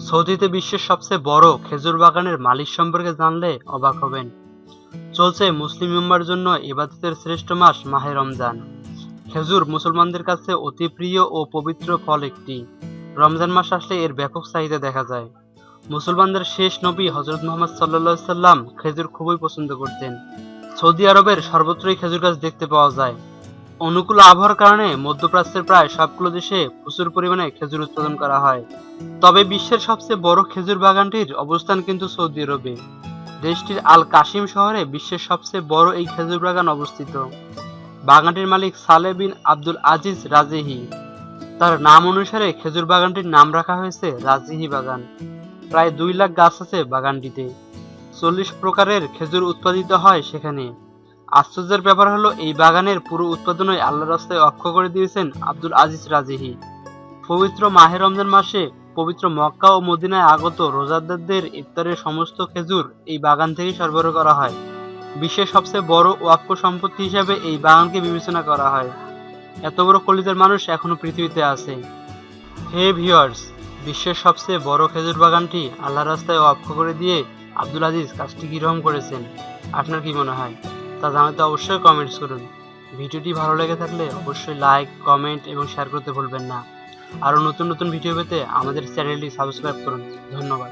সৌদিতে বিশ্বের সবচেয়ে বড় খেজুর বাগানের মালিক সম্পর্কে জানলে অবাক হবেন। চলছে মুসলিম উম্মার জন্য ইবাদতের শ্রেষ্ঠ মাস মাহে রমজান। খেজুর মুসলমানদের কাছে অতি প্রিয় ও পবিত্র ফল একটি। রমজান মাস আসলে এর ব্যাপক চাহিদা দেখা যায়। মুসলমানদের শেষ নবী হযরত মুহাম্মদ সাল্লাল্লাহু আলাইহি সাল্লাম খেজুর খুবই পছন্দ করতেন। সৌদি আরবের সর্বত্রই খেজুর গাছ দেখতে পাওয়া যায়। অনুকূল আবহাওয়ার কারণে মধ্যপ্রাচ্যের প্রায় সবগুলো দেশে প্রচুর পরিমাণে খেজুর উৎপাদন করা হয়। তবে বিশ্বের সবচেয়ে বড় খেজুর বাগানটির অবস্থান কিন্তু সৌদি আরবে। দেশটির আল কাশিম শহরে বিশ্বের সবচেয়ে বড় এই খেজুর বাগান অবস্থিত। বাগানটির মালিক সালেহ বিন আব্দুল আজিজ রাজেহি। তার নাম অনুসারে খেজুর বাগানটির নাম রাখা হয়েছে রাজেহি বাগান। প্রায় 2 লাখ গাছ আছে বাগানটিতে। 40 প্রকারের খেজুর উৎপাদিত হয় সেখানে। আশ্চর্যের ব্যাপার হলো এই বাগানের পুরো উৎপাদনই আল্লাহর রাস্তায় অক্ষ করে দিয়েছেন আব্দুল আজিজ রাজেহি। পবিত্র মাহে রমজান মাসে পবিত্র মক্কা ও মদিনায় আগত রোজাদারদের ইফতারের সমস্ত খেজুর এই বাগান থেকেই সরবরাহ করা হয়। বিশ্বের সবচেয়ে বড় ওয়াক্ফ সম্পত্তি হিসাবে এই বাগানকে বিবেচনা করা হয়। এত বড় কলিজার মানুষ এখনো পৃথিবীতে আছে। হে ভিউয়ার্স, বিশ্বের সবচেয়ে বড় খেজুর বাগানটি আল্লাহর রাস্তায় ওয়াক্ফ করে দিয়ে আব্দুল আজিজ কাজটি কিরকম করেছেন, আপনার কি মনে হয় তা জানাতে অবশ্যই কমেন্টস করুন। ভিডিওটি ভালো লেগে থাকলে অবশ্যই লাইক, কমেন্ট এবং শেয়ার করতে ভুলবেন না। আরও নতুন নতুন ভিডিও পেতে আমাদের চ্যানেলটি সাবস্ক্রাইব করুন। ধন্যবাদ।